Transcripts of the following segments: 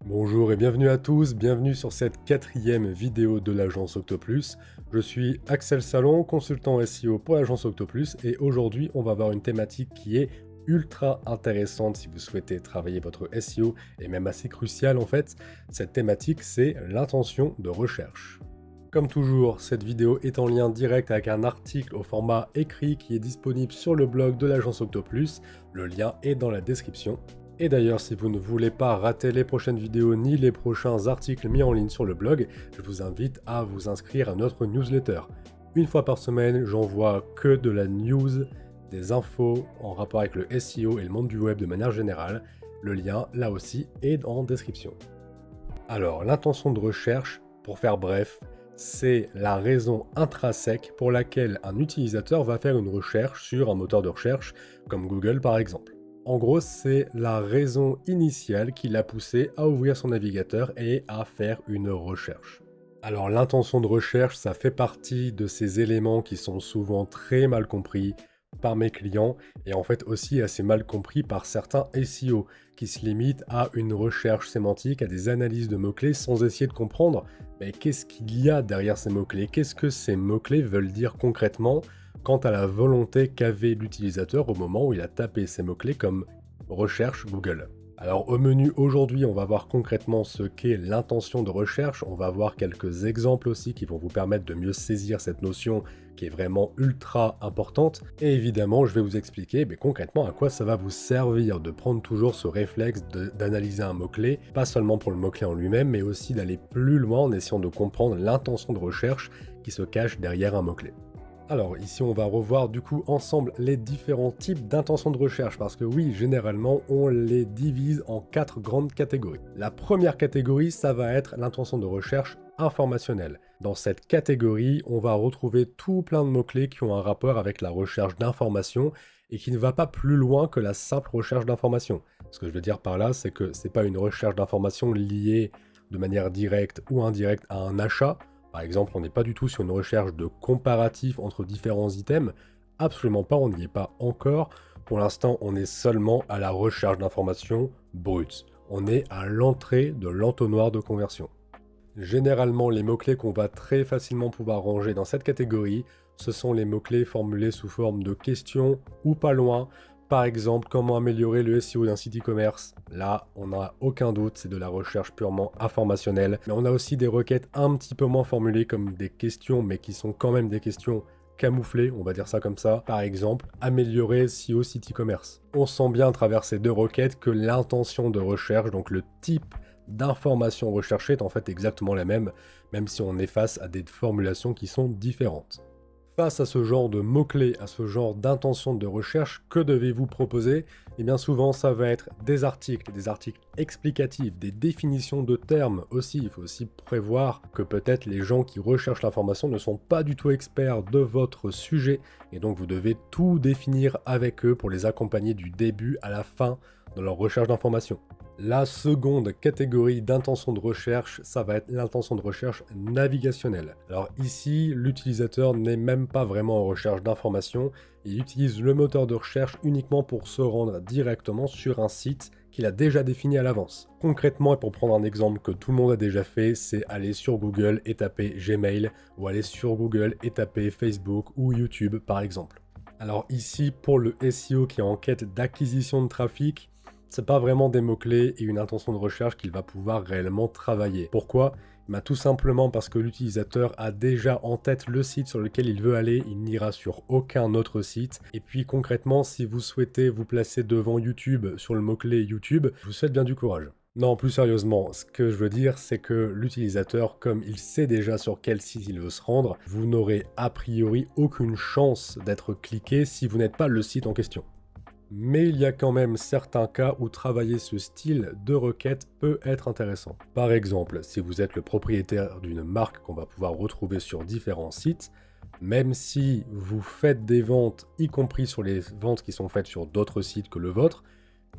Bonjour et bienvenue à tous, bienvenue sur cette quatrième vidéo de l'agence Octoplus. Je suis Axel Salon, consultant SEO pour l'agence Octoplus et aujourd'hui on va voir une thématique qui est ultra intéressante si vous souhaitez travailler votre SEO et même assez cruciale en fait. Cette thématique c'est l'intention de recherche. Comme toujours, cette vidéo est en lien direct avec un article au format écrit qui est disponible sur le blog de l'agence Octoplus. Le lien est dans la description. Et d'ailleurs, si vous ne voulez pas rater les prochaines vidéos ni les prochains articles mis en ligne sur le blog, je vous invite à vous inscrire à notre newsletter. Une fois par semaine, j'envoie que de la news, des infos en rapport avec le SEO et le monde du web de manière générale. Le lien, là aussi, est en description. Alors, l'intention de recherche, pour faire bref, c'est la raison intrinsèque pour laquelle un utilisateur va faire une recherche sur un moteur de recherche comme Google par exemple. En gros, c'est la raison initiale qui l'a poussé à ouvrir son navigateur et à faire une recherche. Alors l'intention de recherche, ça fait partie de ces éléments qui sont souvent très mal compris par mes clients et en fait aussi assez mal compris par certains SEO qui se limitent à une recherche sémantique, à des analyses de mots-clés sans essayer de comprendre qu'est-ce qu'il y a derrière ces mots-clés, qu'est-ce que ces mots-clés veulent dire concrètement quant à la volonté qu'avait l'utilisateur au moment où il a tapé ces mots-clés comme recherche Google. Alors au menu aujourd'hui, on va voir concrètement ce qu'est l'intention de recherche, on va voir quelques exemples aussi qui vont vous permettre de mieux saisir cette notion qui est vraiment ultra importante, et évidemment je vais vous expliquer concrètement à quoi ça va vous servir de prendre toujours ce réflexe d'analyser un mot-clé, pas seulement pour le mot-clé en lui-même, mais aussi d'aller plus loin en essayant de comprendre l'intention de recherche qui se cache derrière un mot-clé. Alors ici on va revoir du coup ensemble les différents types d'intentions de recherche parce que oui, généralement on les divise en 4 grandes catégories. La première catégorie, ça va être l'intention de recherche informationnelle. Dans cette catégorie, on va retrouver tout plein de mots-clés qui ont un rapport avec la recherche d'informations et qui ne va pas plus loin que la simple recherche d'informations. Ce que je veux dire par là, c'est que c'est pas une recherche d'informations liée de manière directe ou indirecte à un achat. Par exemple, on n'est pas du tout sur une recherche de comparatif entre différents items. Absolument pas, on n'y est pas encore. Pour l'instant, on est seulement à la recherche d'informations brutes. On est à l'entrée de l'entonnoir de conversion. Généralement, les mots-clés qu'on va très facilement pouvoir ranger dans cette catégorie, ce sont les mots-clés formulés sous forme de questions ou pas loin. Par exemple, comment améliorer le SEO d'un site e-commerce? Là, on n'a aucun doute, c'est de la recherche purement informationnelle. Mais on a aussi des requêtes un petit peu moins formulées comme des questions, mais qui sont quand même des questions camouflées, on va dire ça comme ça. Par exemple, améliorer SEO site e-commerce. On sent bien à travers ces deux requêtes que l'intention de recherche, donc le type d'information recherchée est en fait exactement la même si on est face à des formulations qui sont différentes. Face à ce genre de mots-clés, à ce genre d'intention de recherche, que devez-vous proposer? Et bien souvent, ça va être des articles explicatifs, des définitions de termes aussi. Il faut aussi prévoir que peut-être les gens qui recherchent l'information ne sont pas du tout experts de votre sujet, et donc vous devez tout définir avec eux pour les accompagner du début à la fin dans leur recherche d'information. La seconde catégorie d'intention de recherche, ça va être l'intention de recherche navigationnelle. Alors ici, l'utilisateur n'est même pas vraiment en recherche d'informations, il utilise le moteur de recherche uniquement pour se rendre directement sur un site qu'il a déjà défini à l'avance. Concrètement, et pour prendre un exemple que tout le monde a déjà fait, c'est aller sur Google et taper Gmail, ou aller sur Google et taper Facebook ou YouTube par exemple. Alors ici, pour le SEO qui est en quête d'acquisition de trafic, c'est pas vraiment des mots-clés et une intention de recherche qu'il va pouvoir réellement travailler. Pourquoi? Tout simplement parce que l'utilisateur a déjà en tête le site sur lequel il veut aller, il n'ira sur aucun autre site. Et puis concrètement, si vous souhaitez vous placer devant YouTube sur le mot-clé YouTube, je vous souhaite bien du courage. Non, plus sérieusement, ce que je veux dire, c'est que l'utilisateur, comme il sait déjà sur quel site il veut se rendre, vous n'aurez a priori aucune chance d'être cliqué si vous n'êtes pas le site en question. Mais il y a quand même certains cas où travailler ce style de requête peut être intéressant. Par exemple, si vous êtes le propriétaire d'une marque qu'on va pouvoir retrouver sur différents sites, même si vous faites des ventes, y compris sur les ventes qui sont faites sur d'autres sites que le vôtre,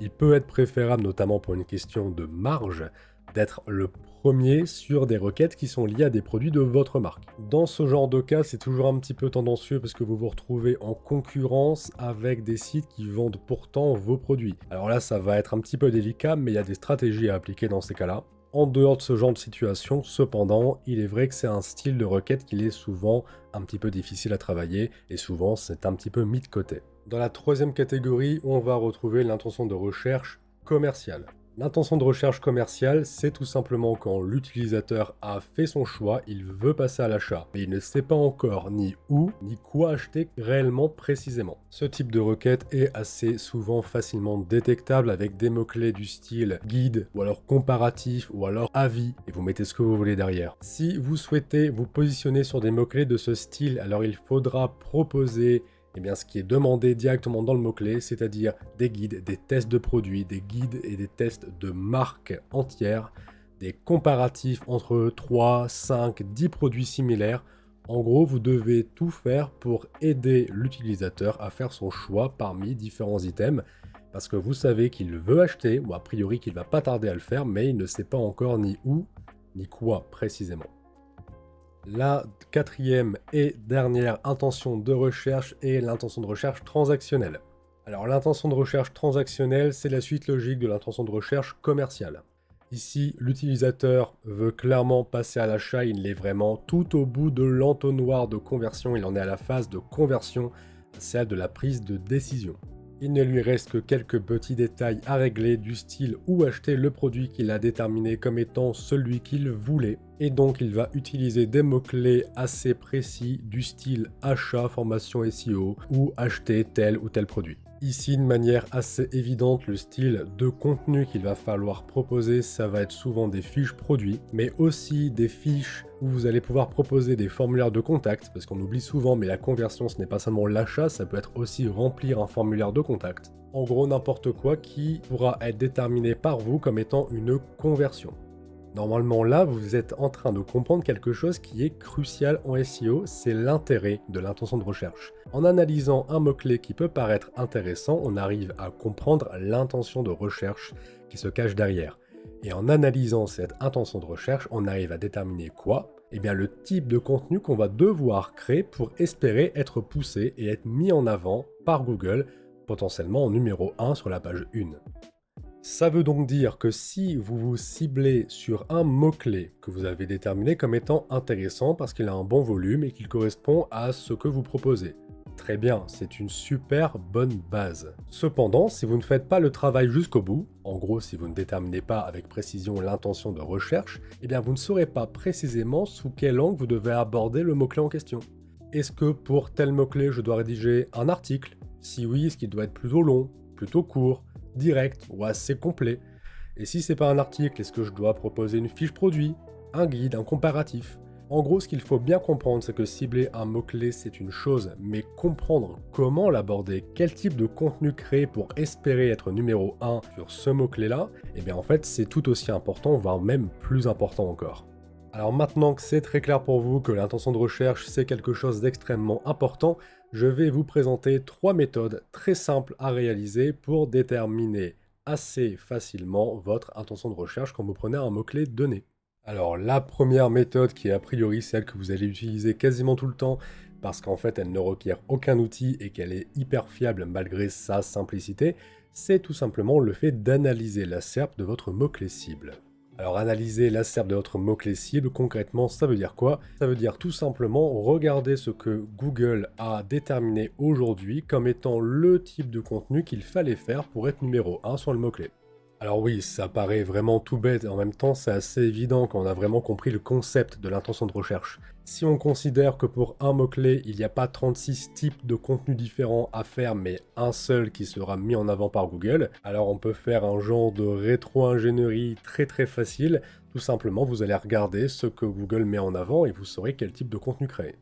il peut être préférable, notamment pour une question de marge, d'être le premier sur des requêtes qui sont liées à des produits de votre marque. Dans ce genre de cas, c'est toujours un petit peu tendancieux parce que vous vous retrouvez en concurrence avec des sites qui vendent pourtant vos produits. Alors là, ça va être un petit peu délicat, mais il y a des stratégies à appliquer dans ces cas-là. En dehors de ce genre de situation, cependant, il est vrai que c'est un style de requête qui est souvent un petit peu difficile à travailler et souvent c'est un petit peu mis de côté. Dans la troisième catégorie, on va retrouver l'intention de recherche commerciale. L'intention de recherche commerciale, c'est tout simplement quand l'utilisateur a fait son choix, il veut passer à l'achat, mais il ne sait pas encore ni où, ni quoi acheter réellement précisément. Ce type de requête est assez souvent facilement détectable avec des mots-clés du style guide, ou alors comparatif, ou alors avis, et vous mettez ce que vous voulez derrière. Si vous souhaitez vous positionner sur des mots-clés de ce style, alors il faudra proposer ce qui est demandé directement dans le mot-clé, c'est-à-dire des guides, des tests de produits, des guides et des tests de marques entières, des comparatifs entre 3, 5, 10 produits similaires. En gros, vous devez tout faire pour aider l'utilisateur à faire son choix parmi différents items, parce que vous savez qu'il veut acheter, ou a priori qu'il va pas tarder à le faire, mais il ne sait pas encore ni où, ni quoi précisément. La quatrième et dernière intention de recherche est l'intention de recherche transactionnelle. Alors l'intention de recherche transactionnelle, c'est la suite logique de l'intention de recherche commerciale. Ici, l'utilisateur veut clairement passer à l'achat, il est vraiment tout au bout de l'entonnoir de conversion, il en est à la phase de conversion, celle de la prise de décision. Il ne lui reste que quelques petits détails à régler du style où acheter le produit qu'il a déterminé comme étant celui qu'il voulait. Et donc il va utiliser des mots-clés assez précis du style achat, formation SEO ou acheter tel ou tel produit. Ici, de manière assez évidente, le style de contenu qu'il va falloir proposer, ça va être souvent des fiches produits, mais aussi des fiches où vous allez pouvoir proposer des formulaires de contact, parce qu'on oublie souvent, mais la conversion, ce n'est pas seulement l'achat, ça peut être aussi remplir un formulaire de contact. En gros, n'importe quoi qui pourra être déterminé par vous comme étant une conversion. Normalement là, vous êtes en train de comprendre quelque chose qui est crucial en SEO, c'est l'intérêt de l'intention de recherche. En analysant un mot-clé qui peut paraître intéressant, on arrive à comprendre l'intention de recherche qui se cache derrière. Et en analysant cette intention de recherche, on arrive à déterminer quoi ? Eh bien le type de contenu qu'on va devoir créer pour espérer être poussé et être mis en avant par Google, potentiellement en numéro 1 sur la page 1. Ça veut donc dire que si vous vous ciblez sur un mot-clé que vous avez déterminé comme étant intéressant parce qu'il a un bon volume et qu'il correspond à ce que vous proposez, très bien, c'est une super bonne base. Cependant, si vous ne faites pas le travail jusqu'au bout, en gros si vous ne déterminez pas avec précision l'intention de recherche, eh bien vous ne saurez pas précisément sous quel angle vous devez aborder le mot-clé en question. Est-ce que pour tel mot-clé je dois rédiger un article ? Si oui, est-ce qu'il doit être plutôt long, plutôt court, direct ou assez complet? Et si c'est pas un article, est-ce que je dois proposer une fiche produit, un guide, un comparatif? En gros, ce qu'il faut bien comprendre, c'est que cibler un mot-clé, c'est une chose, mais comprendre comment l'aborder, quel type de contenu créer pour espérer être numéro 1 sur ce mot-clé-là, eh bien en fait, c'est tout aussi important, voire même plus important encore. Alors maintenant que c'est très clair pour vous que l'intention de recherche c'est quelque chose d'extrêmement important, je vais vous présenter 3 méthodes très simples à réaliser pour déterminer assez facilement votre intention de recherche quand vous prenez un mot-clé donné. Alors la première méthode qui est a priori celle que vous allez utiliser quasiment tout le temps parce qu'en fait elle ne requiert aucun outil et qu'elle est hyper fiable malgré sa simplicité, c'est tout simplement le fait d'analyser la SERP de votre mot-clé cible. Alors analyser la SERP de votre mot-clé cible, concrètement, ça veut dire quoi? Ça veut dire tout simplement regarder ce que Google a déterminé aujourd'hui comme étant le type de contenu qu'il fallait faire pour être numéro 1 sur le mot-clé. Alors oui, ça paraît vraiment tout bête, et en même temps c'est assez évident quand on a vraiment compris le concept de l'intention de recherche. Si on considère que pour un mot-clé, il n'y a pas 36 types de contenus différents à faire, mais un seul qui sera mis en avant par Google, alors on peut faire un genre de rétro-ingénierie très facile. Tout simplement, vous allez regarder ce que Google met en avant et vous saurez quel type de contenu créer.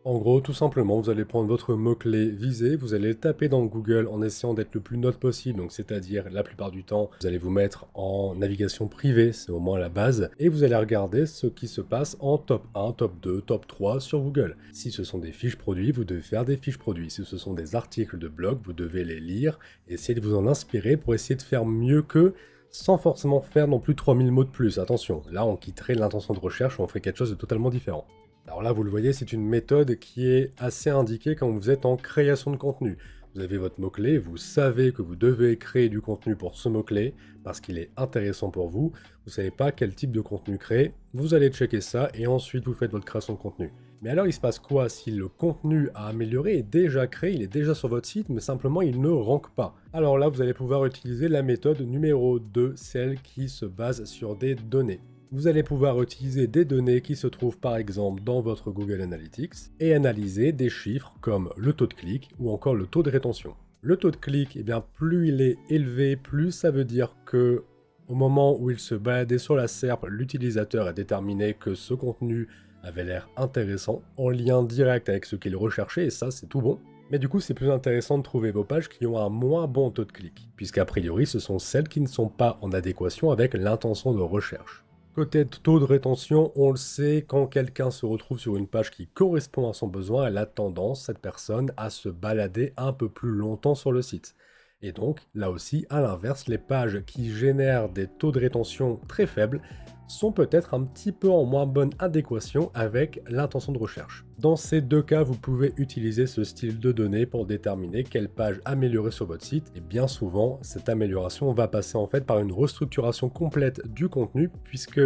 En gros, tout simplement, vous allez prendre votre mot-clé visé, vous allez le taper dans Google en essayant d'être le plus neutre possible, donc c'est-à-dire la plupart du temps, vous allez vous mettre en navigation privée, c'est au moins la base, et vous allez regarder ce qui se passe en top 1, top 2, top 3 sur Google. Si ce sont des fiches produits, vous devez faire des fiches produits. Si ce sont des articles de blog, vous devez les lire, essayer de vous en inspirer pour essayer de faire mieux qu'eux. sans forcément faire non plus 3000 mots de plus. Attention, là on quitterait l'intention de recherche, on ferait quelque chose de totalement différent. Alors là, vous le voyez, c'est une méthode qui est assez indiquée quand vous êtes en création de contenu. Vous avez votre mot-clé, vous savez que vous devez créer du contenu pour ce mot-clé, parce qu'il est intéressant pour vous. Vous ne savez pas quel type de contenu créer, vous allez checker ça et ensuite vous faites votre création de contenu. Mais alors il se passe quoi si le contenu à améliorer est déjà créé, il est déjà sur votre site, mais simplement il ne rank pas? Alors là, vous allez pouvoir utiliser la méthode numéro 2, celle qui se base sur des données. Vous allez pouvoir utiliser des données qui se trouvent par exemple dans votre Google Analytics et analyser des chiffres comme le taux de clic ou encore le taux de rétention. Le taux de clic, eh bien, plus il est élevé, plus ça veut dire que au moment où il se baladait sur la SERP, l'utilisateur a déterminé que ce contenu avait l'air intéressant, en lien direct avec ce qu'il recherchait, et ça c'est tout bon. Mais du coup, c'est plus intéressant de trouver vos pages qui ont un moins bon taux de clic, puisqu'a priori, ce sont celles qui ne sont pas en adéquation avec l'intention de recherche. Côté taux de rétention, on le sait, quand quelqu'un se retrouve sur une page qui correspond à son besoin, elle a tendance, cette personne, à se balader un peu plus longtemps sur le site. Et donc, là aussi, à l'inverse, les pages qui génèrent des taux de rétention très faibles sont peut-être un petit peu en moins bonne adéquation avec l'intention de recherche. Dans ces deux cas, vous pouvez utiliser ce style de données pour déterminer quelle page améliorer sur votre site, et bien souvent, cette amélioration va passer en fait par une restructuration complète du contenu, puisque,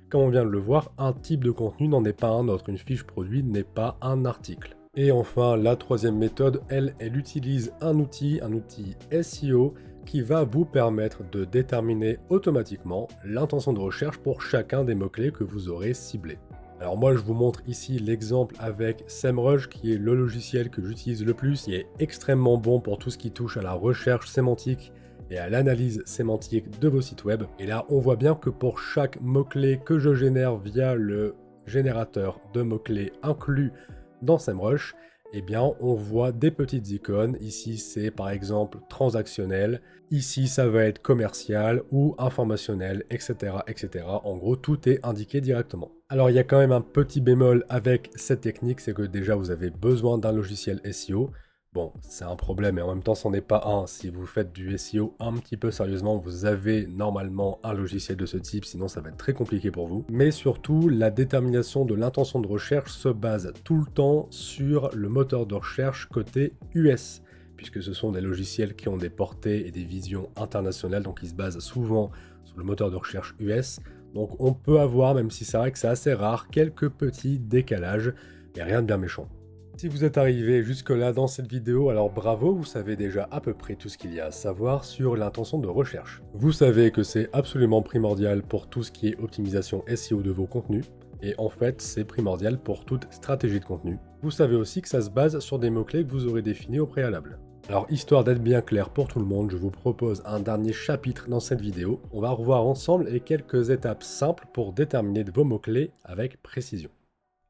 comme on vient de le voir, un type de contenu n'en est pas un autre, une fiche produit n'est pas un article. Et enfin, la troisième méthode, elle utilise un outil SEO, qui va vous permettre de déterminer automatiquement l'intention de recherche pour chacun des mots-clés que vous aurez ciblés. Alors moi, je vous montre ici l'exemple avec SEMrush, qui est le logiciel que j'utilise le plus, qui est extrêmement bon pour tout ce qui touche à la recherche sémantique et à l'analyse sémantique de vos sites web. Et là, on voit bien que pour chaque mot-clé que je génère via le générateur de mots-clés inclus dans SEMrush, eh bien, on voit des petites icônes. Ici, c'est par exemple transactionnel. Ici, ça va être commercial ou informationnel, etc., etc. En gros, tout est indiqué directement. Alors, il y a quand même un petit bémol avec cette technique, c'est que déjà, vous avez besoin d'un logiciel SEO. Bon, c'est un problème, et en même temps, c'en est pas un. Si vous faites du SEO un petit peu sérieusement, vous avez normalement un logiciel de ce type, sinon ça va être très compliqué pour vous. Mais surtout, la détermination de l'intention de recherche se base tout le temps sur le moteur de recherche côté US, puisque ce sont des logiciels qui ont des portées et des visions internationales, donc ils se basent souvent sur le moteur de recherche US. Donc on peut avoir, même si c'est vrai que c'est assez rare, quelques petits décalages, et rien de bien méchant. Si vous êtes arrivé jusque-là dans cette vidéo, alors bravo, vous savez déjà à peu près tout ce qu'il y a à savoir sur l'intention de recherche. Vous savez que c'est absolument primordial pour tout ce qui est optimisation SEO de vos contenus, et en fait c'est primordial pour toute stratégie de contenu. Vous savez aussi que ça se base sur des mots-clés que vous aurez définis au préalable. Alors histoire d'être bien clair pour tout le monde, je vous propose un dernier chapitre dans cette vidéo. On va revoir ensemble les quelques étapes simples pour déterminer vos mots-clés avec précision.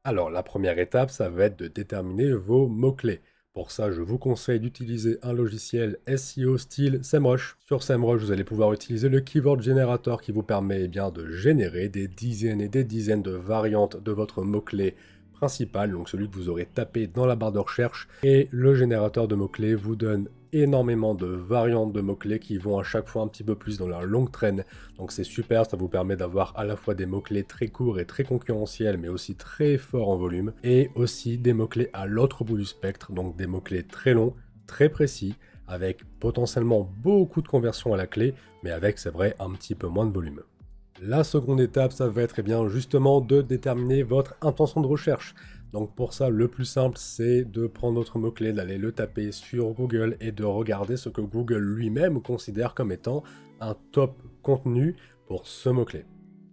Alors, la première étape, ça va être de déterminer vos mots-clés. Pour ça, je vous conseille d'utiliser un logiciel SEO style SEMrush. Sur SEMrush, vous allez pouvoir utiliser le Keyword Generator qui vous permet bien de générer des dizaines et des dizaines de variantes de votre mot-clé principal, donc celui que vous aurez tapé dans la barre de recherche. Et le générateur de mots-clés vous donne énormément de variantes de mots-clés qui vont à chaque fois un petit peu plus dans la longue traîne. Donc c'est super, ça vous permet d'avoir à la fois des mots-clés très courts et très concurrentiels, mais aussi très forts en volume, et aussi des mots-clés à l'autre bout du spectre, donc des mots-clés très longs, très précis, avec potentiellement beaucoup de conversions à la clé, mais avec, c'est vrai, un petit peu moins de volume. La seconde étape, ça va être bien justement de déterminer votre intention de recherche. Donc pour ça, le plus simple, c'est de prendre votre mot-clé, d'aller le taper sur Google et de regarder ce que Google lui-même considère comme étant un top contenu pour ce mot-clé.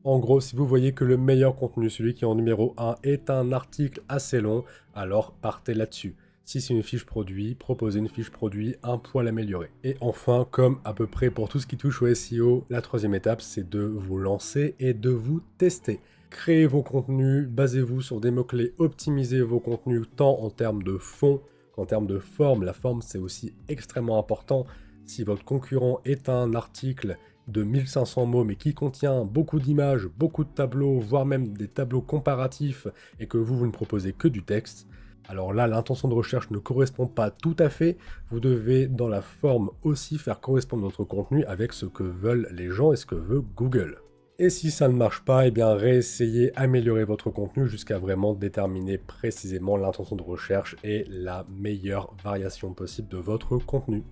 En gros, si vous voyez que le meilleur contenu, celui qui est en numéro 1, est un article assez long, alors partez là-dessus. Si c'est une fiche produit, proposez une fiche produit un poil améliorée. Et enfin, comme à peu près pour tout ce qui touche au SEO, la troisième étape, c'est de vous lancer et de vous tester. Créez vos contenus, basez-vous sur des mots-clés, optimisez vos contenus tant en termes de fond qu'en termes de forme. La forme, c'est aussi extrêmement important. Si votre concurrent est un article de 1500 mots mais qui contient beaucoup d'images, beaucoup de tableaux, voire même des tableaux comparatifs et que vous ne proposez que du texte, Alors là, l'intention de recherche ne correspond pas tout à fait. Vous devez, dans la forme aussi, faire correspondre votre contenu avec ce que veulent les gens et ce que veut Google. Et si ça ne marche pas, eh bien réessayez, améliorez votre contenu jusqu'à vraiment déterminer précisément l'intention de recherche et la meilleure variation possible de votre contenu.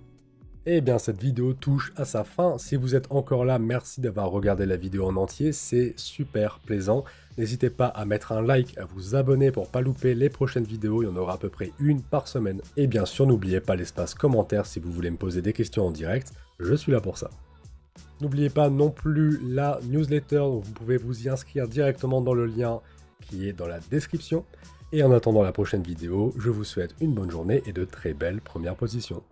Eh bien cette vidéo touche à sa fin. Si vous êtes encore là, merci d'avoir regardé la vidéo en entier, c'est super plaisant. N'hésitez pas à mettre un like, à vous abonner pour pas louper les prochaines vidéos, il y en aura à peu près une par semaine. Et bien sûr, n'oubliez pas l'espace commentaire si vous voulez me poser des questions en direct, je suis là pour ça. N'oubliez pas non plus la newsletter, vous pouvez vous y inscrire directement dans le lien qui est dans la description. Et en attendant la prochaine vidéo, je vous souhaite une bonne journée et de très belles premières positions.